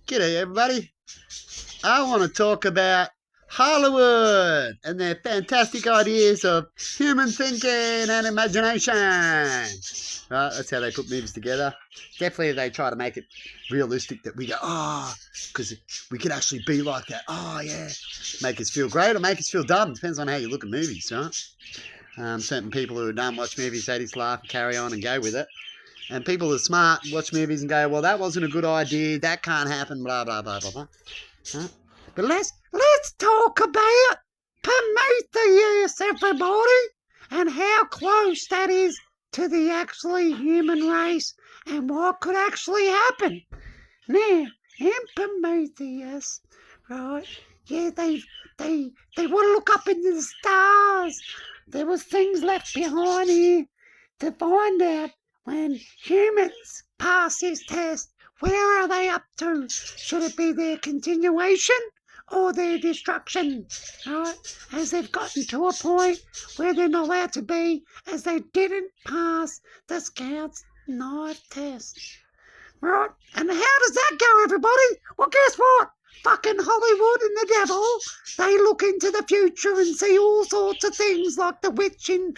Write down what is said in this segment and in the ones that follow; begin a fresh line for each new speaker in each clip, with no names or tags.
G'day, everybody. I want to talk about Hollywood and their fantastic ideas of human thinking and imagination. Right, that's how they put movies together. Definitely, they try to make it realistic that we go, because we could actually be like that. Oh, yeah. Make us feel great or make us feel dumb. Depends on how you look at movies, right? Certain people who don't watch movies, they just laugh and carry on and go with it. And people are smart watch movies and go, well, that wasn't a good idea, that can't happen, blah, blah, blah, blah, blah. Huh? But let's talk about Prometheus, everybody, and how close that is to the actually human race and what could actually happen. Now, in Prometheus, right, yeah, they want to look up into the stars. There was things left behind here to find out when humans pass this test, where are they up to? Should it be their continuation or their destruction? Right? As they've gotten to a point where they're not allowed to be, as they didn't pass the Scouts knife test. Right? And how does that go, everybody? Well, guess what? Fucking Hollywood and the devil, they look into the future and see all sorts of things like the witch in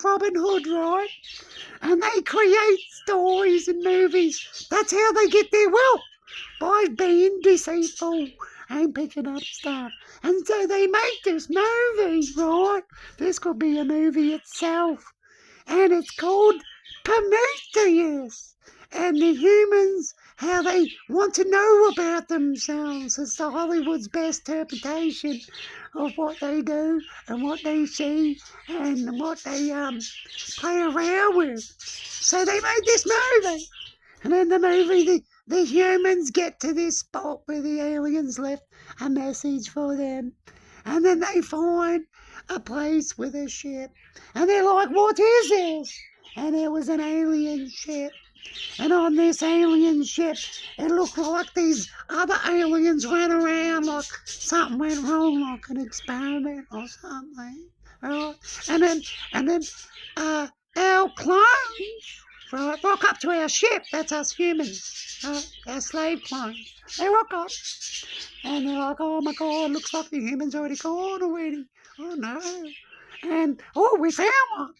Robin Hood, right? And they create stories and movies. That's how they get their wealth, by being deceitful and picking up stuff. And so they make this movie, right? This could be a movie itself. And it's called Prometheus. And the humans, how they want to know about themselves. It's the Hollywood's best interpretation of what they do and what they see and what they play around with. So they made this movie. And in the movie, the humans get to this spot where the aliens left a message for them. And then they find a place with a ship. And they're like, what is this? And it was an alien ship. And on this alien ship, it looked like these other aliens ran around like something went wrong, like an experiment or something, right? And then our clones, right, rock up to our ship. That's us humans, right? Our slave clones. They rock up, and they're like, oh my God, looks like the humans already gone already. Oh no. And, we found one.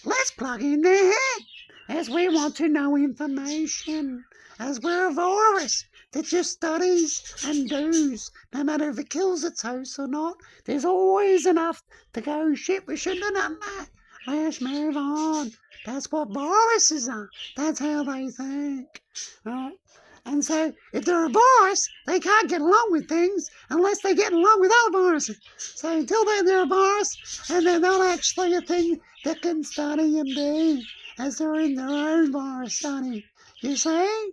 Let's plug in their head. As we want to know information, as we're a virus that just studies and does, no matter if it kills its host or not, there's always enough to go, shit, we shouldn't have done that. Let's move on. That's what viruses are. That's how they think, right? And so, if they're a virus, they can't get along with things unless they get along with other viruses. So until then, they're a virus, and they're not actually a thing that can study and be, as they're in their own virus study, you see?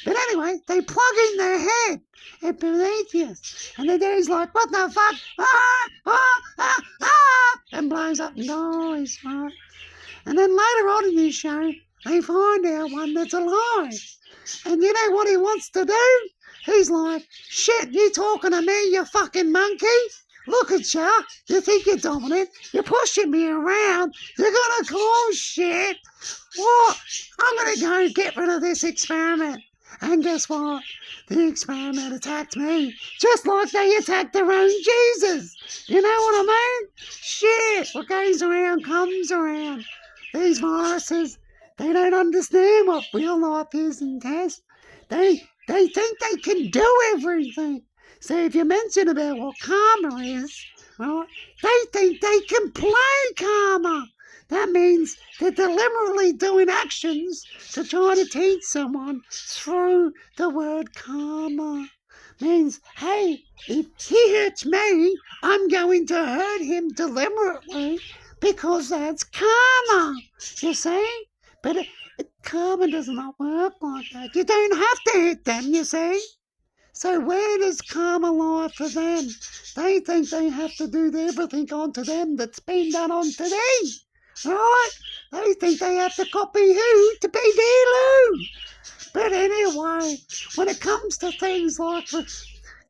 But anyway, they plug in their head at Prometheus, and the dude's like, what the fuck? And blows up and dies, right? And then later on in this show, they find out one that's alive. And you know what he wants to do? He's like, shit, you talking to me, you fucking monkey? Look at you. You think you're dominant. You're pushing me around. You're going to cause shit. What? I'm going to go get rid of this experiment. And guess what? The experiment attacked me. Just like they attacked their own Jesus. You know what I mean? Shit. What goes around comes around. These viruses, they don't understand what real life is and test. They think they can do everything. So if you mention about what karma is, right, they think they can play karma. That means they're deliberately doing actions to try to teach someone through the word karma. Means, hey, if he hurts me, I'm going to hurt him deliberately because that's karma, you see? But karma does not work like that. You don't have to hit them, you see? So where does karma lie for them? They think they have to do everything onto them that's been done onto them, right? They think they have to copy who to be their Lou. But anyway, when it comes to things like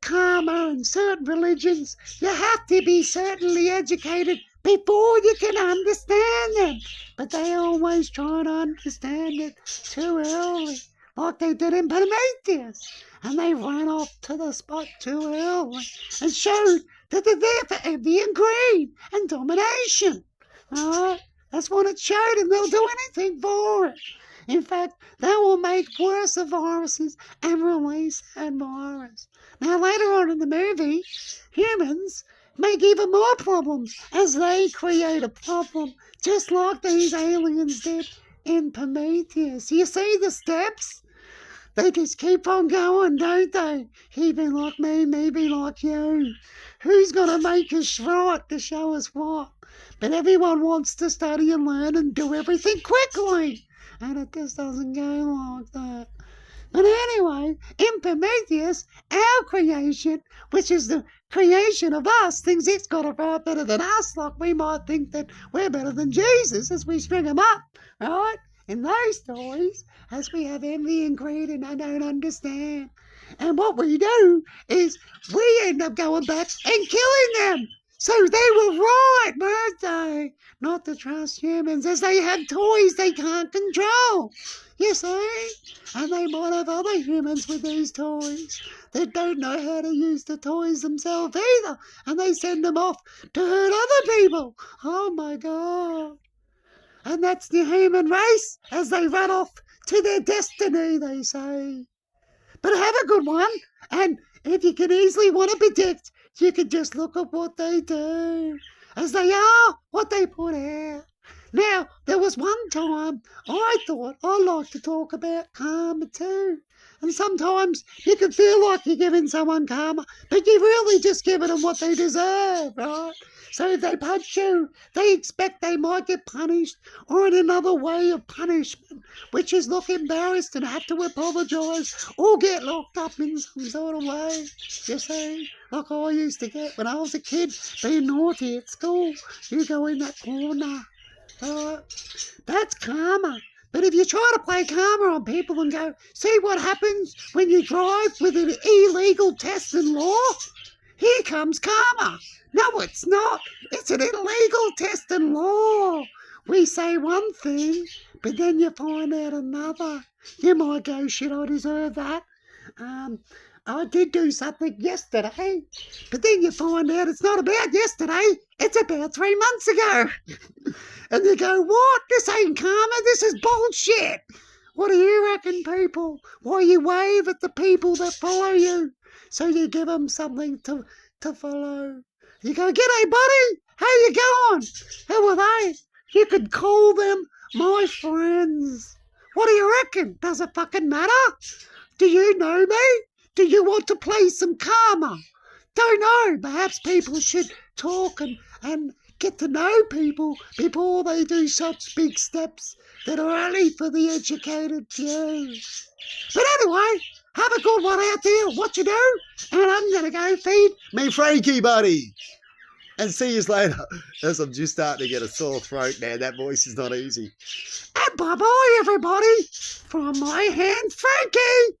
karma and certain religions, you have to be certainly educated before you can understand them. But they always try to understand it too early.
like they did in Prometheus. And they ran off to the spot too early and showed that they're there for envy and greed and domination. Alright? That's what it showed, and they'll do anything for it. In fact, they will make worse viruses and release that virus. Now, later on in the movie, humans make even more problems as they create a problem, just like these aliens did in Prometheus. You see the steps? They just keep on going, don't they? He be like me, be like you. Who's going to make us right to show us what? But everyone wants to study and learn and do everything quickly. And it just doesn't go like that. But anyway, in Prometheus, our creation, which is the creation of us, thinks it's got it right better than us, like we might think that we're better than Jesus as we string them up, right? In those stories, as we have envy and greed and I don't understand. And what we do is we end up going back and killing them. So they were right, weren't they? Not to trust humans, as they have toys they can't control. You see? And they might have other humans with these toys that don't know how to use the toys themselves either. And they send them off to hurt other people. Oh my God. And that's the human race as they run off to their destiny, they say. But have a good one. And if you can easily want to predict, you can just look at what they do, as they are what they put out. Now, there was one time I thought I like to talk about karma too. And sometimes you can feel like you're giving someone karma, but you're really just giving them what they deserve, right? So if they punch you, they expect they might get punished, or in another way of punishment, which is look embarrassed and have to apologise, or get locked up in some sort of way. You see, like I used to get when I was a kid, being naughty at school. You go in that corner. That's karma. But if you try to play karma on people and go, see what happens when you drive with an illegal test and law? Here comes karma. No, it's not. It's an illegal test and law. We say one thing, but then you find out another. You might go, shit, I deserve that. I did do something yesterday, but then you find out it's not about yesterday, it's about 3 months ago. And you go, what? This ain't karma, this is bullshit. What do you reckon, people? Why you wave at the people that follow you? So you give them something to follow. You go, g'day, buddy, how you going? Who are they? You could call them my friends. What do you reckon? Does it fucking matter? Do you know me? Do you want to play some karma? Don't know. Perhaps people should talk and get to know people before they do such big steps that are only for the educated few. But anyway, have a good one out there, what you do, and I'm going to go feed
Me Frankie, buddy. And see you later. As I'm just starting to get a sore throat now. That voice is not easy.
and bye-bye, everybody, from my hand, Frankie.